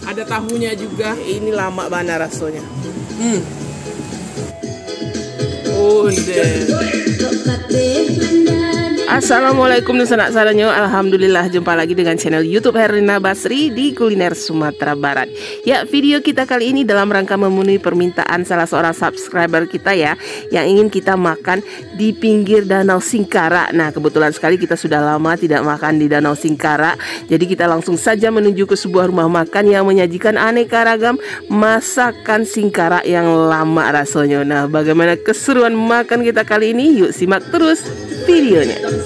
Ada tahunya juga. Ini lama banget rasanya. Assalamualaikum sanak saranyo. Alhamdulillah jumpa lagi dengan channel YouTube Herlina Basri di Kuliner Sumatera Barat. Ya, video kita kali ini dalam rangka memenuhi permintaan salah seorang subscriber kita ya, yang ingin kita makan di pinggir Danau Singkara. Nah, kebetulan sekali kita sudah lama tidak makan di Danau Singkara. Jadi kita langsung saja menuju ke sebuah rumah makan yang menyajikan aneka ragam masakan Singkara yang lama rasanya. Nah, bagaimana keseruan makan kita kali ini? Yuk simak terus videonya.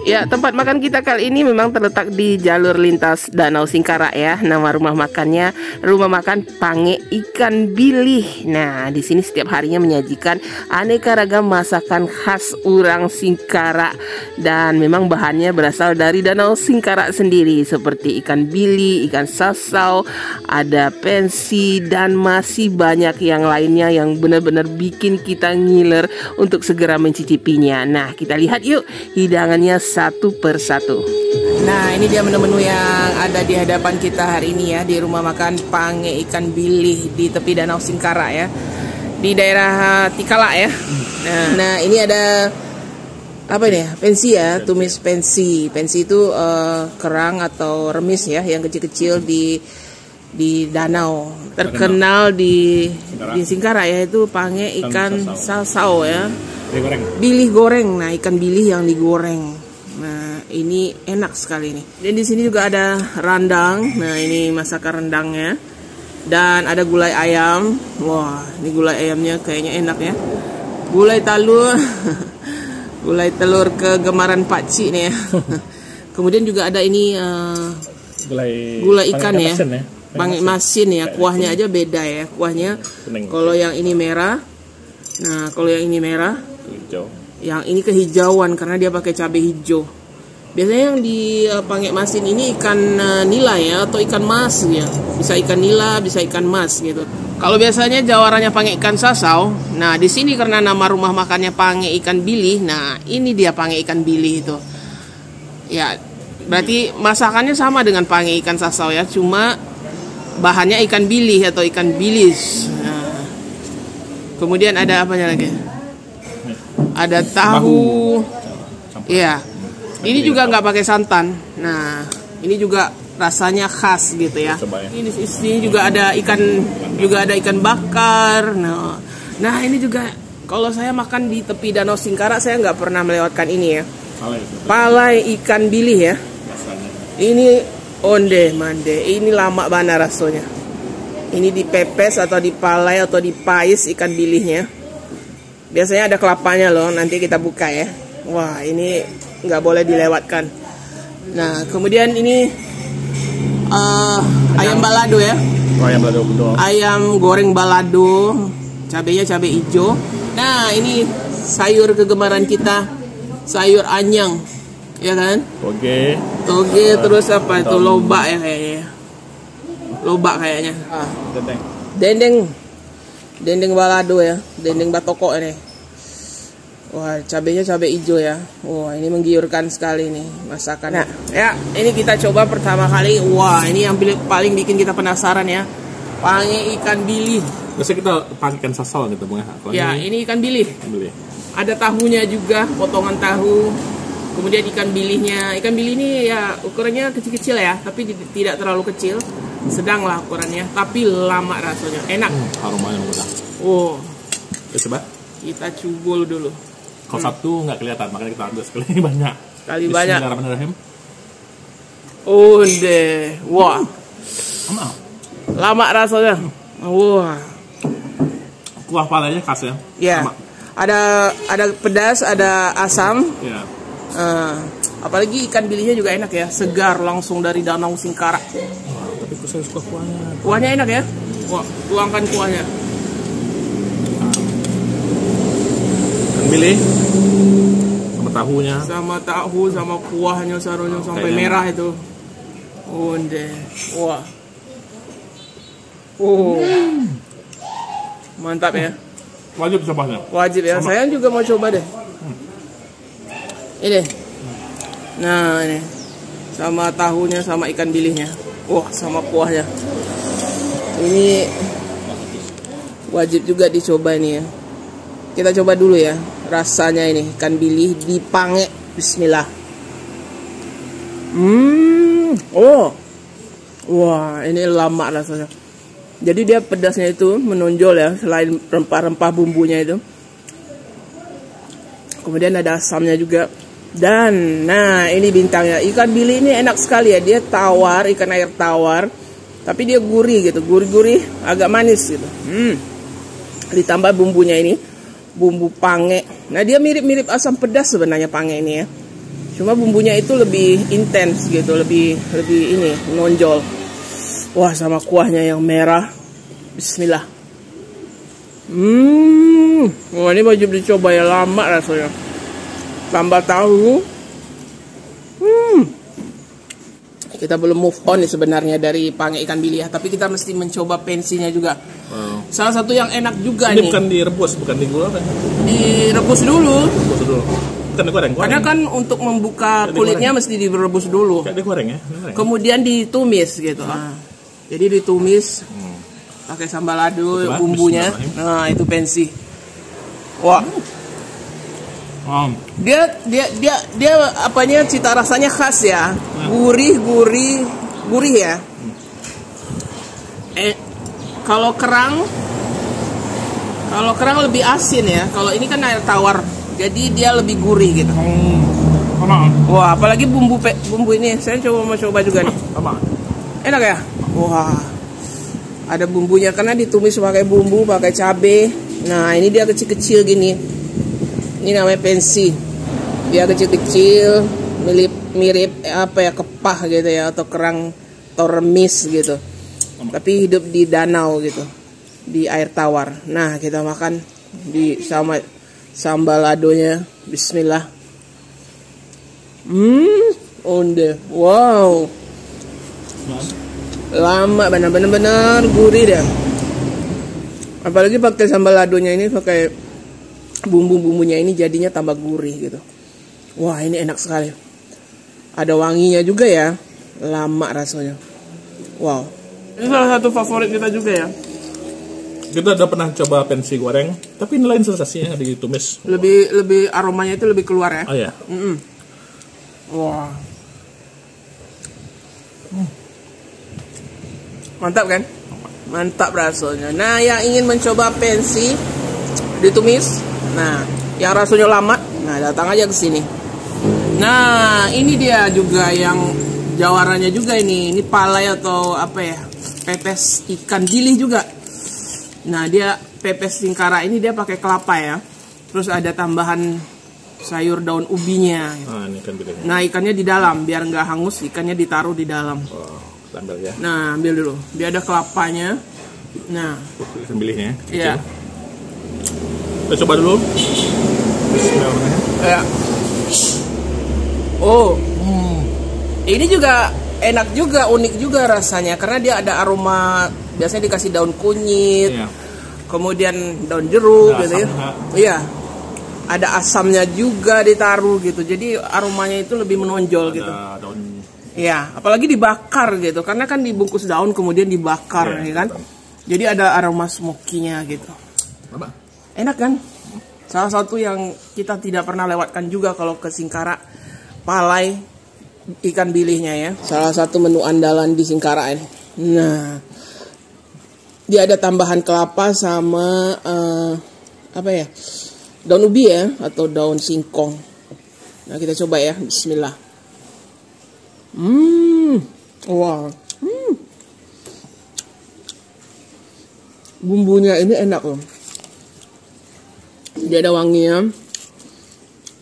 Ya, tempat makan kita kali ini memang terletak di jalur lintas Danau Singkara ya. Nama rumah makannya Rumah Makan Pange Ikan Bilih. Nah, di sini setiap harinya menyajikan aneka ragam masakan khas orang Singkara, dan memang bahannya berasal dari Danau Singkara sendiri, seperti ikan bili, ikan sasau, ada pensi, dan masih banyak yang lainnya yang benar-benar bikin kita ngiler untuk segera mencicipinya. Nah, kita lihat yuk hidangannya satu persatu. Nah, ini dia menu-menu yang ada di hadapan kita hari ini ya, di Rumah Makan Pange Ikan Bilih di tepi Danau Singkara ya, di daerah Tikala ya. Nah, ini ada apa ini ya? Pensi ya, tumis pensi. Pensi itu kerang atau remis ya, yang kecil-kecil di danau. Terkenal di Singkara ya, itu pange ikan sasau ya. Bilih goreng. Nah, ikan bilih yang digoreng. Nah, ini enak sekali nih. Dan di sini juga ada rendang. Nah, ini masakan rendangnya. Dan ada gulai ayam. Wah, ini gulai ayamnya kayaknya enak ya. Gulai talur. Gulai telur kegemaran Pakcik nih ya. Kemudian juga ada ini gulai ikan ya. Pange masin ya. Kuahnya aja beda ya. Kuahnya kalau yang ini merah. Nah, kalau yang ini merah, hijau. Yang ini kehijauan karena dia pakai cabai hijau. Biasanya yang di pange masin ini ikan nila ya, atau ikan mas ya. Bisa ikan nila, bisa ikan mas gitu. Kalau biasanya jawarannya pange ikan sasau. Nah, di sini karena nama rumah makannya Pange Ikan Bilih. Nah, ini dia pange ikan bilih itu. Ya, berarti masakannya sama dengan pange ikan sasau ya, cuma bahannya ikan bilih atau ikan bilis. Nah, kemudian ada apanya lagi? Ada tahu. Iya. Ini juga nggak pakai santan. Nah, ini juga rasanya khas gitu ya. Ini di sini juga ada ikan bakar. Nah, ini juga kalau saya makan di tepi Danau Singkara, saya nggak pernah melewatkan ini ya. Palai ikan bilih ya. Ini onde mande. Ini lama banget rasanya. Ini dipepes atau dipalai atau dipais ikan bilihnya. Biasanya ada kelapanya loh, nanti kita buka ya. Wah, ini nggak boleh dilewatkan. Nah, kemudian ini ayam balado ya. Ayam balado betul. Ayam goreng balado, cabenya cabai hijau. Nah, ini sayur kegemaran kita, sayur anyang, ya kan? Toge, terus apa itu lobak ya kayaknya. Lobak kayaknya. Dendeng balado ya, dendeng batoko ini. Wah, cabenya cabai hijau ya. Wah, ini menggiurkan sekali nih masakan. Nah, ya, ini kita coba pertama kali. Wah, ini yang paling bikin kita penasaran ya. Pange ikan bilih. Biasanya kita pakai ikan sasau gitu, Bang. Ya, ini ikan bilih. Ada tahunya juga, potongan tahu. Kemudian ikan bilihnya. Ikan bilih ini ya ukurannya kecil-kecil ya, tapi tidak terlalu kecil. Sedang lah ukurannya, tapi lama rasanya. Enak. Aromanya udah. Oh. Ya, coba. Kita cubul dulu. Kalau satu nggak kelihatan, makanya kita ambil sekali banyak. Sekali banyak. Bismillahirrahmanirrahim. Oh deh, wah. Lama rasanya. Wah. Kuah palanya khas ya. Ya. Ada pedas, ada asam. Ya. Apalagi ikan bilihnya juga enak ya, segar langsung dari Danau Singkara. Wah, tapi saya suka kuahnya. Kuahnya enak ya. Wah, tuangkan kuahnya. Bilih sama tahunya, sama tahu, sama kuahnya saronya sampai merah itu. Onde, wah, mantap ya. Wajib cobanya. Wajib ya. Saya juga mau coba deh. Ini Nah ini sama tahunya, sama ikan bilihnya. Wah, sama kuahnya. Ini wajib juga dicoba ini ya. Kita coba dulu ya rasanya ini ikan bilih dipange. Bismillah. Oh, wah ini lama rasanya. Jadi dia pedasnya itu menonjol ya, selain rempah-rempah bumbunya itu. Kemudian ada asamnya juga. Dan nah ini bintangnya, ikan bili ini enak sekali ya. Dia tawar, ikan air tawar, tapi dia gurih gitu, gurih-gurih, agak manis gitu. Ditambah bumbunya ini, bumbu pange. Nah dia mirip-mirip asam pedas sebenarnya pange ini ya. Cuma bumbunya itu lebih intens gitu, lebih ini menonjol. Wah, sama kuahnya yang merah. Bismillah. Wah ini wajib dicoba ya, lama rasanya. Tambah tahu. Kita belum move on nih sebenarnya dari pange ikan bilih ya, tapi kita mesti mencoba pensinya juga. Wow. Salah satu yang enak juga Ini nih. bukan direbus, bukan digulung kan? Direbus dulu. Rebus dulu. Bukan digoreng. Karena kan untuk membuka kulitnya mesti direbus dulu. Kayak digoreng ya? Digoreng. Kemudian ditumis gitu. Nah, jadi ditumis pakai sambal lado, bumbunya. Nah, itu pensi. Wah. Dia apanya, cita rasanya khas ya. Gurih ya. Kalau kerang lebih asin ya. Kalau ini kan air tawar, jadi dia lebih gurih gitu. Wah, apalagi bumbu ini, saya mau coba juga nih. Enak ya? Wah, ada bumbunya karena ditumis pakai bumbu, pakai cabe. Nah, ini dia kecil-kecil gini. Ini namanya pensi. Dia kecil-kecil, mirip apa ya, kepah gitu ya, atau kerang tormis gitu. Tapi hidup di danau gitu, di air tawar. Nah, kita makan sama sambal ladonya. Bismillah. Onde. Wow. Lama benar-benar gurih deh. Apalagi pakai sambal ladonya ini, pakai bumbu-bumbunya ini jadinya tambah gurih gitu. Wah, ini enak sekali. Ada wanginya juga ya. Lama rasanya. Wow. Ini salah satu favorit kita juga ya. Kita udah pernah coba pensi goreng, tapi ini lain sensasinya ditumis. Lebih aromanya itu lebih keluar ya. Oh ya. Wah. Mantap kan? Mantap rasanya. Nah, yang ingin mencoba pensi ditumis, nah, yang rasanya lama, nah datang aja ke sini. Nah, ini dia juga yang jawarannya juga ini. Ini palai atau apa ya? Pepes ikan bilih juga. Nah, dia pepes singkara ini dia pakai kelapa ya. Terus ada tambahan sayur daun ubinya. Ini ikan bilihnya. Nah, ikannya di dalam biar nggak hangus, ikannya ditaruh di dalam. Ambil ya. Nah, ambil dulu. Biar ada kelapanya. Nah, ikan bilihnya. Iya. Kita coba dulu. Bismillahirrahmanirrahim. Ya. Oh. Ini juga enak juga, unik juga rasanya karena dia ada aroma, biasanya dikasih daun kunyit. Iya. Kemudian daun jeruk gitu ya. Iya. Ada asamnya juga ditaruh gitu. Jadi aromanya itu lebih menonjol ada gitu. Daun. Iya, apalagi dibakar gitu. Karena kan dibungkus daun kemudian dibakar ya kan. Jadi ada aroma smoky-nya gitu. Apa? Enak kan? Salah satu yang kita tidak pernah lewatkan juga kalau ke Singkara, palai ikan bilihnya ya. Salah satu menu andalan di Singkara ini. Nah, dia ada tambahan kelapa sama apa ya? Daun ubi ya atau daun singkong. Nah, kita coba ya. Bismillah. Wow. Bumbunya ini enak loh. Dia ada wanginya,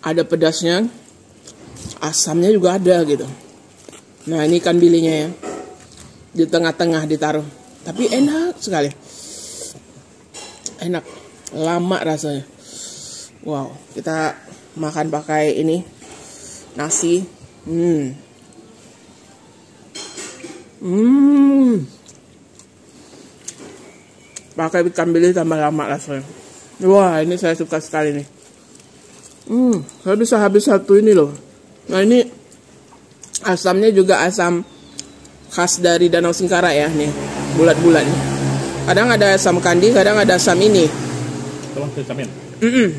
ada pedasnya, asamnya juga ada gitu. Nah, ini ikan bilihnya ya, di tengah-tengah ditaruh, tapi enak sekali, enak, lama rasanya. Wow, kita makan pakai ini nasi. Pakai ikan bilih tambah lama rasanya. Wah, ini saya suka sekali nih. Saya bisa habis satu ini loh. Nah, ini Asamnya juga asam khas dari Danau Singkara ya, nih bulat-bulat nih. Kadang ada asam kandi, kadang ada asam ini.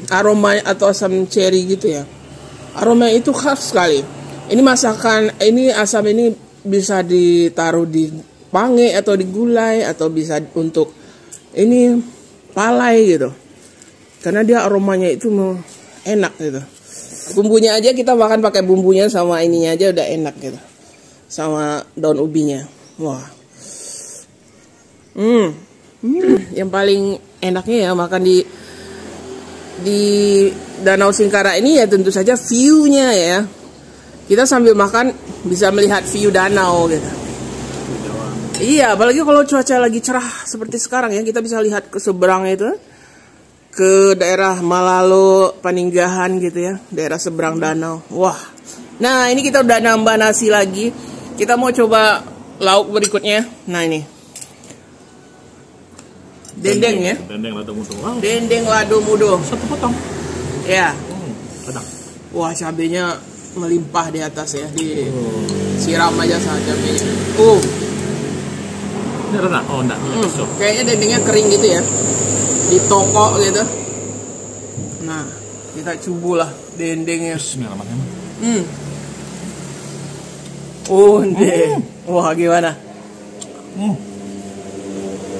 Aroma atau asam cherry gitu ya. Aroma itu khas sekali. Ini masakan, ini asam ini bisa ditaruh di pange atau di gulai atau bisa untuk ini palai gitu. Karena dia aromanya itu enak gitu. Bumbunya aja kita makan pakai bumbunya sama ininya aja udah enak gitu. Sama daun ubinya. Wah. Yang paling enaknya ya makan di Danau Singkara ini ya tentu saja view-nya ya. Kita sambil makan bisa melihat view danau gitu. Iya, apalagi kalau cuaca lagi cerah seperti sekarang ya, kita bisa lihat ke seberang itu, ke daerah Malalo, Paninggahan gitu ya, daerah seberang danau. Wah. Nah, ini kita udah nambah nasi lagi. Kita mau coba lauk berikutnya. Nah, ini. Dendeng ya. Dendeng lado mudo. Wow. Dendeng lado mudo. Satu potong. Ya. Sedang. Wah, cabenya melimpah di atas ya. Disiram aja saja cabenya. Ini rendah. Oh, enggak. Kayaknya dendengnya kering gitu ya. Ditokok gitu. Nah, kita cubulah dendengnya. Bismillahirrahmanirrahim. Wah, gimana?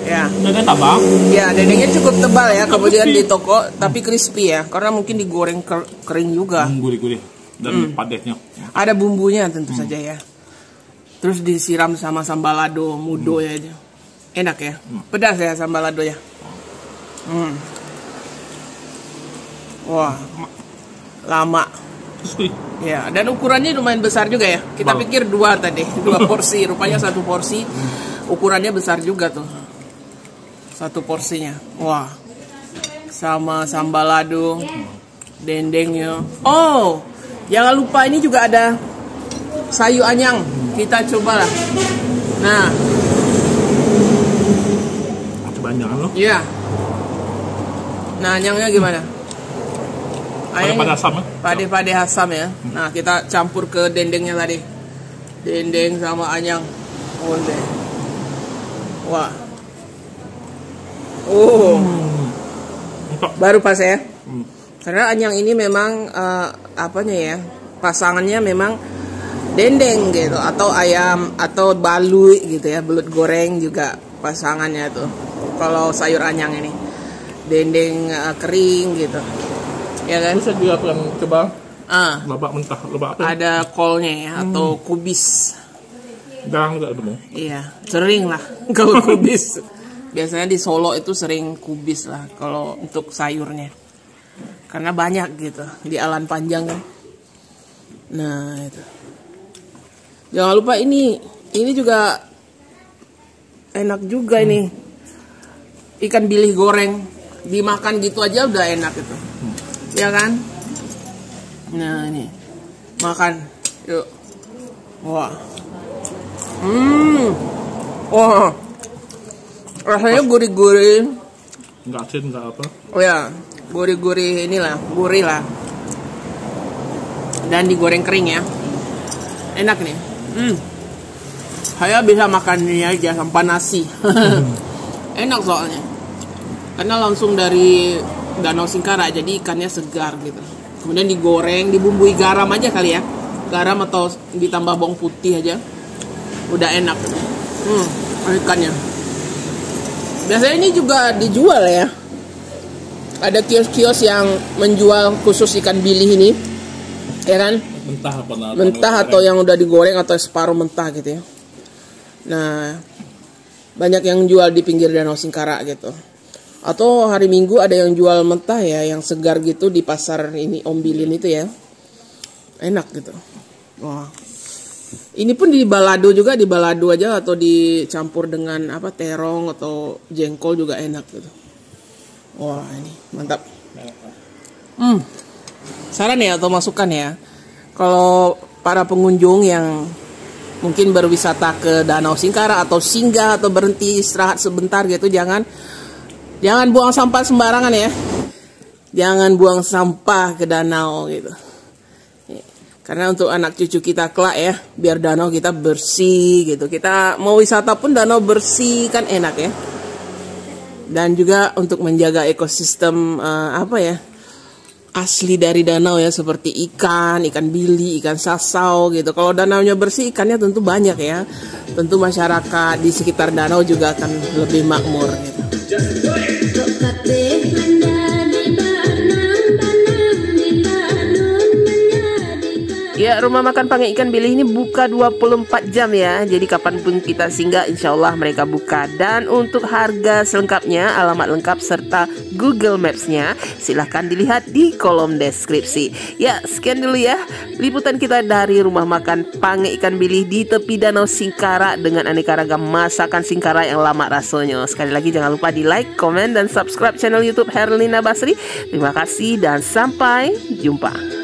Ya. Dendeng tabang. Ya, dendengnya cukup tebal ya, kemudian ditokok tapi crispy ya, karena mungkin digoreng kering juga. Gurih-gurih dan padetnya. Ada bumbunya tentu saja ya. Terus disiram sama sambal lado mudo ya. Enak ya. Pedas ya sambal lado ya. Wah. Lama. Ya, dan ukurannya lumayan besar juga ya. Kita pikir 2 tadi, 2 porsi, rupanya 1 porsi. Ukurannya besar juga tuh. 1 porsinya. Wah. Sama sambal lado, dendengnya. Oh, jangan lupa ini juga ada sayur anyang. Kita cobalah. Nah. Kebanyakan loh. Iya. Nah, anyangnya gimana? Pada asam ya? Pade-pade asam ya. Nah, kita campur ke dendengnya tadi. Dendeng sama anyang. Wah. Baru pas ya. Karena anyang ini memang apanya ya? Pasangannya memang dendeng gitu atau ayam atau balui gitu ya, belut goreng juga pasangannya tuh. Kalau sayur anyang ini. Dendeng kering gitu. Ya kan? Bisa juga yang coba lebak mentah, lebak apa? Ada kolnya ya atau kubis. Garang juga ada. Iya, sering lah kalau kubis. Biasanya di Solo itu sering kubis lah kalau untuk sayurnya. Karena banyak gitu di Alan Panjang kan. Nah, itu. Jangan lupa ini juga enak juga ini. Ikan bilih goreng. Dimakan gitu aja udah enak itu. Ya kan? Nah, ini. Makan. Yuk. Wah. Wah. Rasanya gurih-gurih. Enggak asin, enggak apa. Oh ya, gurih-gurih inilah, gurih lah. Dan digoreng kering ya. Enak nih. Saya bisa makan ini aja tanpa nasi. Enak soalnya. Karena langsung dari Danau Singkara, jadi ikannya segar gitu. Kemudian digoreng, dibumbui garam aja kali ya. Garam atau ditambah bawang putih aja. Udah enak. Ikannya. Biasanya ini juga dijual ya. Ada kios-kios yang menjual khusus ikan bilih ini. Ya kan? Mentah atau yang udah digoreng atau separuh mentah gitu ya. Nah, banyak yang jual di pinggir Danau Singkara gitu. Atau hari Minggu ada yang jual mentah ya, yang segar gitu di pasar ini Ombilin itu ya. Enak gitu. Wah. Ini pun di balado juga, di balado aja atau dicampur dengan apa terong atau jengkol juga enak gitu. Wah, ini mantap. Saran ya atau masukan ya. Kalau para pengunjung yang mungkin berwisata ke Danau Singkara atau singgah atau berhenti istirahat sebentar gitu, jangan buang sampah sembarangan ya. Jangan buang sampah ke danau gitu. Karena untuk anak cucu kita kelak ya, biar danau kita bersih gitu. Kita mau wisata pun danau bersih kan enak ya. Dan juga untuk menjaga ekosistem asli dari danau ya, seperti ikan bili, ikan sasau gitu. Kalau danaunya bersih, ikannya tentu banyak ya. Tentu masyarakat di sekitar danau juga akan lebih makmur gitu. Ya, rumah makan Pange Ikan Bilih ini buka 24 jam ya. Jadi kapanpun kita singgah, insya Allah mereka buka. Dan untuk harga selengkapnya, alamat lengkap serta Google Maps-nya silahkan dilihat di kolom deskripsi. Ya, sekian dulu ya liputan kita dari rumah makan Pange Ikan Bilih di tepi Danau Singkara dengan aneka ragam masakan Singkara yang lama rasanya. Sekali lagi jangan lupa di like, komen, dan subscribe channel YouTube Herlina Basri. Terima kasih dan sampai jumpa.